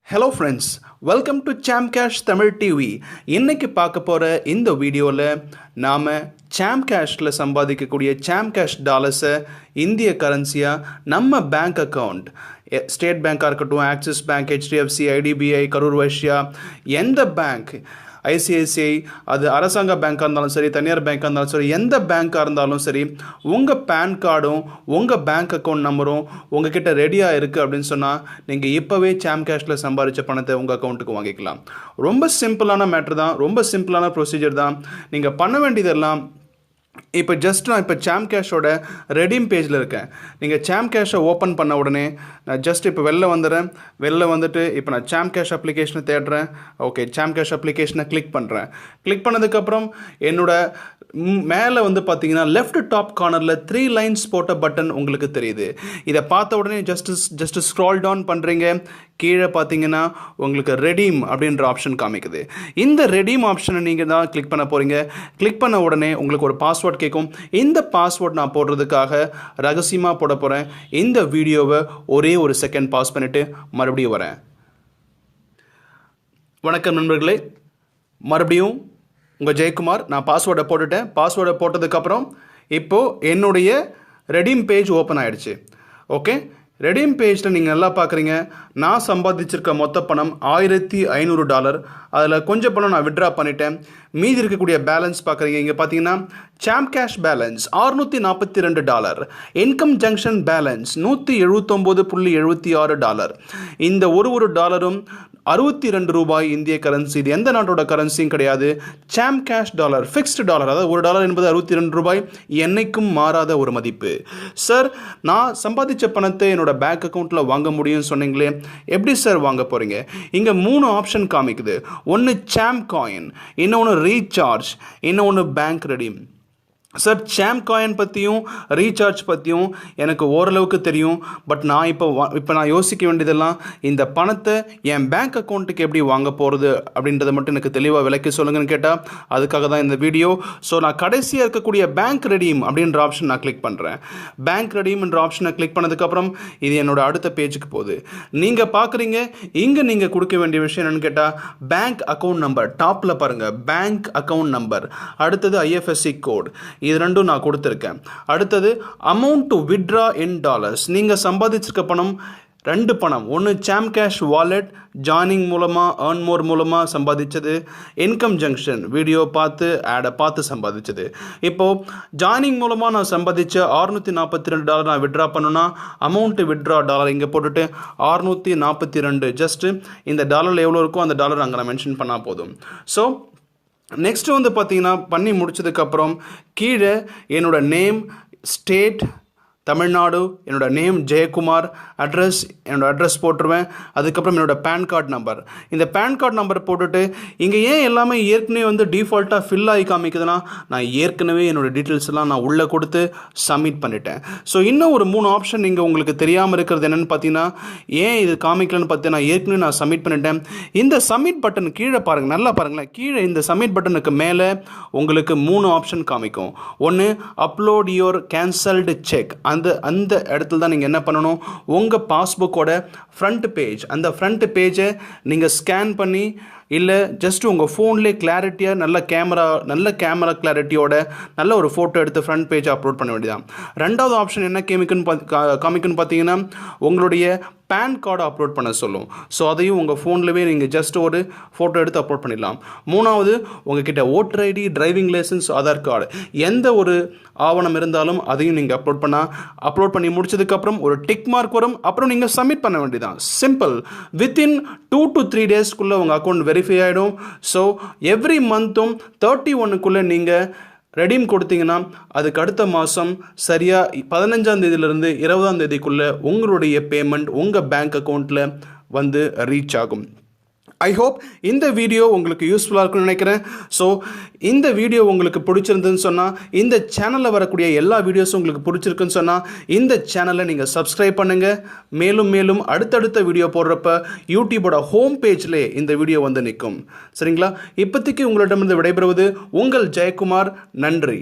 Hello friends, welcome to Chamcash Tamil TV. இன்னைக்கு பார்க்க போற இந்த வீடியோல நாம Chamcashல சம்பாதிக்கக்கூடிய Chamcash டாலர்ஸை இந்திய கரன்சியா நம்ம பேங்க் அக்கவுண்ட் ஸ்டேட் பேங்காக இருக்கட்டும், axis bank, HDFC, IDBI, Karur Vysya, எந்த பேங்க், ICICI, அது அரசாங்க பேங்காக இருந்தாலும் சரி, தனியார் பேங்காக இருந்தாலும் சரி, எந்த பேங்காக இருந்தாலும் சரி, உங்கள் பேன் கார்டும் உங்கள் பேங்க் அக்கௌண்ட் நம்பரும் உங்ககிட்ட ரெடியாக இருக்குது அப்படின்னு சொன்னால் நீங்கள் இப்போவே Chamcashல சம்பாதிச்ச பணத்தை உங்கள் அக்கௌண்ட்டுக்கு வாங்கிக்கலாம். ரொம்ப சிம்பிளான மேட்ரு தான், ரொம்ப சிம்பிளான ப்ரொசீஜர் தான். நீங்கள் பண்ண வேண்டியதெல்லாம் இப்போ நான் இப்போ Chamcashோட ரெடீம் பேஜில் இருக்கேன். நீங்கள் Chamcashை ஓப்பன் பண்ண உடனே நான் இப்போ வெளில வந்துட்டு இப்போ நான் Chamcash அப்ளிகேஷனை தேடுறேன். ஓகே, Chamcash அப்ளிகேஷனை கிளிக் பண்ணுறேன். கிளிக் பண்ணதுக்கப்புறம் என்னோட மேலே பார்த்தீங்கன்னா லெஃப்ட் டாப் கார்னரில் 3 லைன்ஸ் போட்ட பட்டன் உங்களுக்கு தெரியுது. இதை பார்த்த உடனே ஜஸ்ட் ஸ்க்ரால் டவுன் பண்ணுறீங்க. கீழே பார்த்தீங்கன்னா உங்களுக்கு ரெடீம் அப்படின்ற ஆப்ஷன் காமிக்குது. இந்த ரெடீம் ஆப்ஷனை நீங்கள் தான் கிளிக் பண்ண போகிறீங்க. கிளிக் பண்ண உடனே உங்களுக்கு ஒரு பாஸ்வேர்ட் கேட்கும். இந்த பாஸ்வேர்ட் நான் போடுறதுக்காக ரகசியமாக போட போகிறேன். இந்த வீடியோவை ஒரே ஒரு செகண்ட் பாஸ் பண்ணிவிட்டு மறுபடியும் வரேன். வணக்கம் நண்பர்களே, மறுபடியும் உங்கள் ஜெயக்குமார். நான் பாஸ்வேர்டை போட்டுட்டேன். பாஸ்வேர்டை போட்டதுக்கப்புறம் இப்போது என்னுடைய ரெடீம் பேஜ் ஓப்பன் ஆகிடுச்சு. ஓகே, ரெடீம் பேஜில் நீங்கள் நல்லா பார்க்குறீங்க. நான் சம்பாதிச்சிருக்க மொத்த பணம் $1500. அதில் கொஞ்சம் பணம் நான் விட்ரா பண்ணிட்டேன். மீதி இருக்கக்கூடிய பேலன்ஸ் பார்க்குறீங்க. இங்கே பார்த்தீங்கன்னா Chamcash balance $642, income junction balance $179.76. இந்த ஒரு டாலரும் $62 இந்திய கரன்சி. இது எந்த நாட்டோட கரன்சியும் கிடையாது. Chamcash dollar, fixed dollar. அதாவது $1 என்பது $62, என்னைக்கும் மாறாத ஒரு மதிப்பு. சார், நான் சம்பாதிச்ச பணத்தை என்னோட பேங்க் அக்கௌண்ட்டில் வாங்க முடியும்னு சொன்னீங்களே, எப்படி சார் வாங்க போகிறீங்க? இங்கே 3 ஆப்ஷன் காமிக்குது. ஒன்று Chamcoin, இன்னொன்று ரீசார்ஜ், இன்னொன்று பேங்க் ரெடீம். சார், Chamcoin பற்றியும் ரீசார்ஜ் பற்றியும் எனக்கு ஓரளவுக்கு தெரியும். பட் நான் இப்போ நான் யோசிக்க வேண்டியதெல்லாம், இந்த பணத்தை என் பேங்க் அக்கௌண்ட்டுக்கு எப்படி வாங்க போகிறது அப்படின்றத மட்டும் எனக்கு தெளிவாக விளக்கி சொல்லுங்கன்னு கேட்டால் அதுக்காக தான் இந்த வீடியோ. ஸோ நான் கடைசியாக இருக்கக்கூடிய பேங்க் ரெடீம் அப்படின்ற ஆப்ஷன் நான் கிளிக் பண்ணுறேன். பேங்க் ரெடீம்ன்ற ஆப்ஷனை கிளிக் பண்ணதுக்கப்புறம் இது என்னோட அடுத்த பேஜுக்கு போகுது. நீங்கள் பார்க்குறீங்க, இங்கே நீங்கள் கொடுக்க வேண்டிய விஷயம் என்னென்னு கேட்டால் பேங்க் அக்கௌண்ட் நம்பர். டாப்பில் பாருங்கள், பேங்க் அக்கௌண்ட் நம்பர். அடுத்தது IFSC கோட். இது ரெண்டும் நான் கொடுத்துருக்கேன். அடுத்தது amount to withdraw in dollars. நீங்கள் சம்பாதிச்சிருக்க பணம் 2 பணம். ஒன்று Chamcash வாலெட் ஜாயினிங் மூலமாக, ஏர்ன் மோர் மூலமாக சம்பாதிச்சது. இன்கம் ஜங்ஷன் வீடியோ பார்த்து, ஆடை பார்த்து சம்பாதிச்சது. இப்போது ஜாயினிங் மூலமாக நான் சம்பாதிச்ச $642 நான் வித்ட்ரா பண்ணுன்னா அமௌண்ட்டு வித்ட்ரா டாலர் இங்கே போட்டுட்டு 642. ஜஸ்ட்டு இந்த டாலரில் எவ்வளோ இருக்கோ அந்த டாலர் அங்கே நான் மென்ஷன் பண்ணால் போதும். ஸோ நெக்ஸ்ட் பார்த்தீங்கன்னா பண்ணி முடிச்சதுக்கப்புறம் கீழே என்னோட நேம், ஸ்டேட் தமிழ்நாடு, என்னோட நேம் ஜெயக்குமார், என்னோடய அட்ரஸ் போட்டுருவேன். அதுக்கப்புறம் என்னோடய பேன் கார்டு நம்பர். இந்த பேன் கார்டு நம்பர் போட்டுட்டு இங்கே ஏன் எல்லாமே ஏற்கனவே டிஃபால்ட்டாக ஃபில் ஆகி காமிக்குதுன்னா, நான் ஏற்கனவே என்னோடய டீட்டெயில்ஸ் எல்லாம் நான் உள்ளே கொடுத்து சப்மிட் பண்ணிட்டேன். ஸோ இன்னும் ஒரு 3 ஆப்ஷன் நீங்கள் உங்களுக்கு தெரியாமல் இருக்கிறது என்னென்னு பார்த்தீங்கன்னா, ஏன் இது காமிக்கலன்னு பார்த்தீங்கன்னா, ஏற்கனவே நான் சப்மிட் பண்ணிட்டேன். இந்த சப்மிட் பட்டன் கீழே பாருங்கள், நல்லா பாருங்களேன். கீழே இந்த சப்மிட் பட்டனுக்கு மேலே உங்களுக்கு 3 ஆப்ஷன் காமிக்கும். ஒன்று அப்லோட் யுவர் கேன்சல்டு செக். அந்த இடத்துல தான் நீங்கள் என்ன பண்ணணும், உங்கள் பாஸ்புக்கோட ஃப்ரண்ட் பேஜ், அந்த ஃப்ரண்ட் பேஜை நீங்கள் ஸ்கேன் பண்ணி, இல்லை ஜஸ்ட் உங்கள் ஃபோன்லேயே கிளாரிட்டியாக நல்ல கேமரா கிளாரிட்டியோட நல்ல ஒரு ஃபோட்டோ எடுத்து ஃப்ரண்ட் பேஜை அப்லோட் பண்ண வேண்டியதான். ரெண்டாவது ஆப்ஷன் என்ன காமிக்குன்னு பார்த்தீங்கன்னா, உங்களுடைய பேன் கார்டை அப்லோட் பண்ண சொல்லும். ஸோ அதையும் உங்கள் ஃபோன்லேயே நீங்கள் ஜஸ்ட் ஒரு ஃபோட்டோ எடுத்து அப்லோட் பண்ணிடலாம். மூணாவது, உங்ககிட்ட voter ID, driving license, Aadhaar card, எந்த ஒரு ஆவணம் இருந்தாலும் அதையும் நீங்கள் அப்லோட் பண்ணி முடிச்சதுக்கப்புறம் ஒரு டிக் மார்க் வரும். அப்புறம் நீங்கள் சப்மிட் பண்ண வேண்டியதான். சிம்பிள். வித்தின் 2 to 3 டேஸ்க்குள்ளே உங்கள் அக்கௌண்ட் வெரிஃபை ஆகிடும். ஸோ எவ்ரி மந்த்தும் 31க்குள்ளே நீங்கள் ரெடீம் கொடுத்தீங்கன்னா அதுக்கு அடுத்த மாதம் சரியாக 15ஆம் தேதியிலிருந்து 20ஆம் தேதிக்குள்ளே உங்களுடைய பேமெண்ட் உங்கள் பேங்க் அக்கௌண்ட்டில் ரீச் ஆகும். ஐ ஹோப் இந்த வீடியோ உங்களுக்கு யூஸ்ஃபுல்லாக இருக்குன்னு நினைக்கிறேன். ஸோ இந்த வீடியோ உங்களுக்கு பிடிச்சிருந்துன்னு சொன்னால், இந்த சேனலில் வரக்கூடிய எல்லா வீடியோஸும் உங்களுக்கு பிடிச்சிருக்குன்னு சொன்னால் இந்த சேனலை நீங்கள் சப்ஸ்கிரைப் பண்ணுங்கள். மேலும் அடுத்தடுத்த வீடியோ போடுறப்ப யூடியூபோட ஹோம் பேஜ்லேயே இந்த வீடியோ நிற்கும். சரிங்களா? இப்போதைக்கு உங்களிடமிருந்து விடைபெறுவது உங்கள் ஜெயக்குமார். நன்றி.